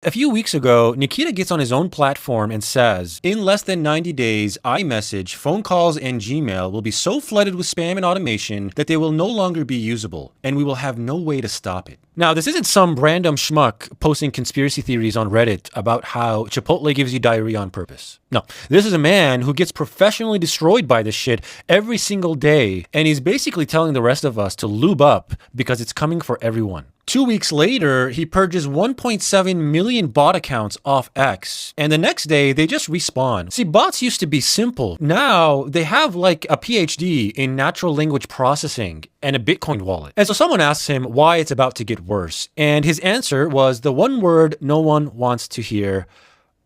A few weeks ago, Nikita gets on his own platform and says, in less than 90 days, iMessage, phone calls, and Gmail will be so flooded with spam and automation that they will no longer be usable, and we will have no way to stop it. Now, this isn't some random schmuck posting conspiracy theories on Reddit about how Chipotle gives you diarrhea on purpose. No, this is a man who gets professionally destroyed by this shit every single day, and he's basically telling the rest of us to lube up because it's coming for everyone. 2 weeks later, he purges 1.7 million bot accounts off X, and the next day they just respawn. See, bots used to be simple. Now they have like a PhD in natural language processing and a Bitcoin wallet. And so someone asks him why it's about to get worse, and his answer was the one word no one wants to hear: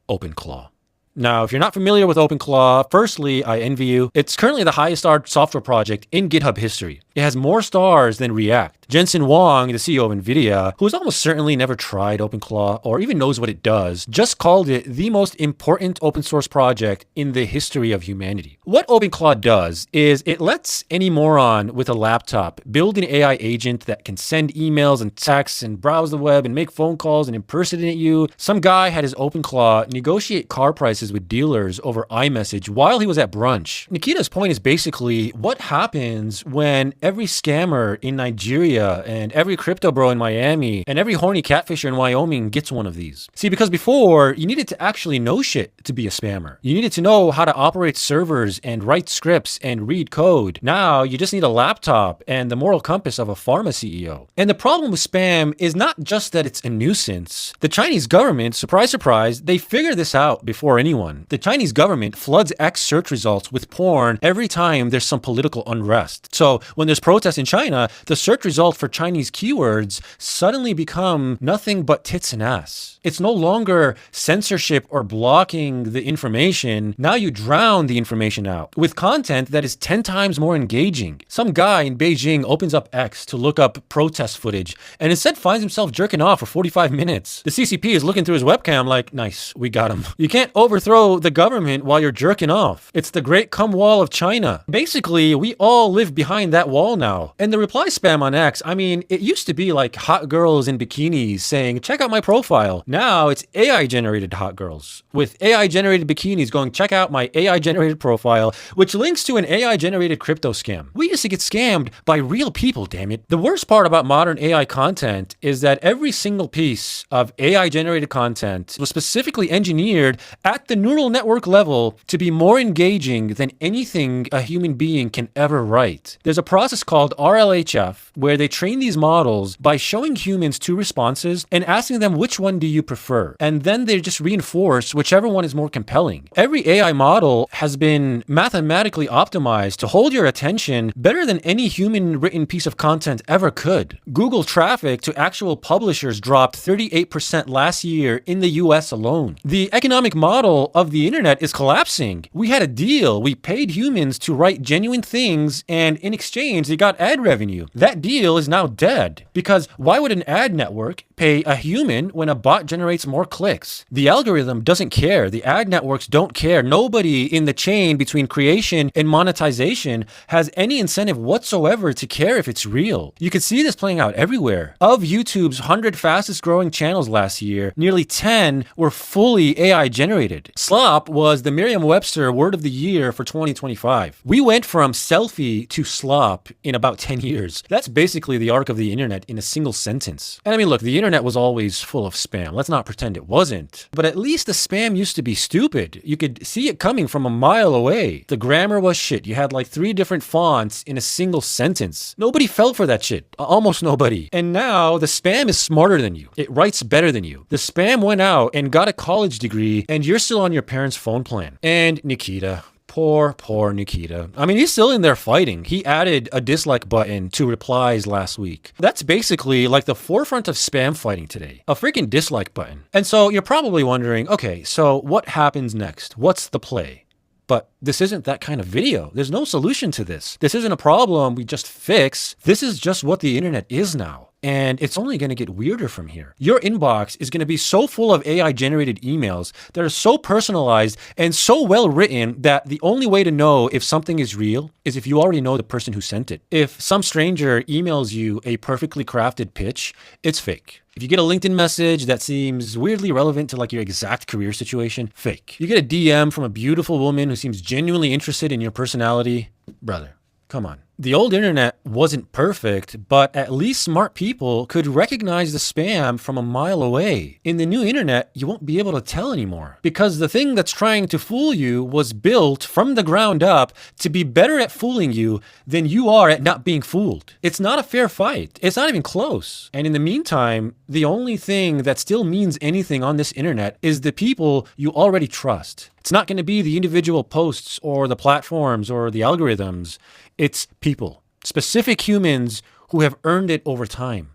OpenClaw. Now, if you're not familiar with OpenClaw, firstly, I envy you. It's currently the highest art software project in GitHub history. It has more stars than React. Jensen Huang, the CEO of NVIDIA, who has almost certainly never tried OpenClaw or even knows what it does, just called it the most important open source project in the history of humanity. What OpenClaw does is it lets any moron with a laptop build an AI agent that can send emails and texts and browse the web and make phone calls and impersonate you. Some guy had his OpenClaw negotiate car prices with dealers over iMessage while he was at brunch. Nikita's point is basically what happens when every scammer in Nigeria and every crypto bro in Miami and every horny catfisher in Wyoming gets one of these. See, because before you needed to actually know shit to be a spammer. You needed to know how to operate servers and write scripts and read code. Now you just need a laptop and the moral compass of a pharma CEO. And the problem with spam is not just that it's a nuisance. The Chinese government, surprise, surprise, they figure this out before anyone. The Chinese government floods X search results with porn every time there's some political unrest. So when there's protests in China, the search results for Chinese keywords suddenly become nothing but tits and ass. It's no longer censorship or blocking the information. Now you drown the information out with content that is 10 times more engaging. Some guy in Beijing opens up X to look up protest footage and instead finds himself jerking off for 45 minutes. The CCP is looking through his webcam like, nice, we got him. You can't overthrow the government while you're jerking off. It's the great cum wall of China. Basically, we all live behind that wall now. And the reply spam on X, I mean, it used to be like hot girls in bikinis saying, check out my profile. Now it's AI generated hot girls with AI generated bikinis going, check out my AI generated profile, which links to an AI generated crypto scam. We used to get scammed by real people, damn it. The worst part about modern AI content is that every single piece of AI generated content was specifically engineered at the neural network level to be more engaging than anything a human being can ever write. There's a process called RLHF where they train these models by showing humans two responses and asking them which one do you prefer. And then they just reinforce whichever one is more compelling. Every AI model has been mathematically optimized to hold your attention better than any human written piece of content ever could. Google traffic to actual publishers dropped 38% last year in the US alone. The economic model of the internet is collapsing. We had a deal. We paid humans to write genuine things, and in exchange, they got ad revenue. That deal is now dead because why would an ad network pay a human when a bot generates more clicks? The algorithm doesn't care. The ad networks don't care. Nobody in the chain between creation and monetization has any incentive whatsoever to care if it's real. You can see this playing out everywhere. Of YouTube's 100 fastest growing channels last year, nearly 10 were fully AI generated. Slop was the Merriam-Webster word of the year for 2025. We went from selfie to slop in about 10 years. That's basically the arc of the internet in a single sentence. And I mean, look, the internet was always full of spam. Let's not pretend it wasn't. But at least the spam used to be stupid. You could see it coming from a mile away. The grammar was shit. You had like 3 different fonts in a single sentence. Nobody fell for that shit. Almost nobody. And now the spam is smarter than you. It writes better than you. The spam went out and got a college degree, and you're still on your parents' phone plan. And Nikita. Poor Nikita. I mean, he's still in there fighting. He added a dislike button to replies last week. That's basically like the forefront of spam fighting today. A freaking dislike button. And so you're probably wondering, okay, so what happens next? What's the play? But this isn't that kind of video. There's no solution to this. This isn't a problem we just fix. This is just what the internet is now. And it's only going to get weirder from here. Your inbox is going to be so full of AI generated emails that are so personalized and so well written that the only way to know if something is real is if you already know the person who sent it. If some stranger emails you a perfectly crafted pitch, it's fake. If you get a LinkedIn message that seems weirdly relevant to like your exact career situation, fake. You get a DM from a beautiful woman who seems genuinely interested in your personality, brother, come on. The old internet wasn't perfect, but at least smart people could recognize the spam from a mile away. In the new internet, you won't be able to tell anymore because the thing that's trying to fool you was built from the ground up to be better at fooling you than you are at not being fooled. It's not a fair fight. It's not even close. And in the meantime, the only thing that still means anything on this internet is the people you already trust. It's not going to be the individual posts or the platforms or the algorithms. It's people, specific humans who have earned it over time.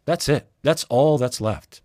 That's it. That's all that's left.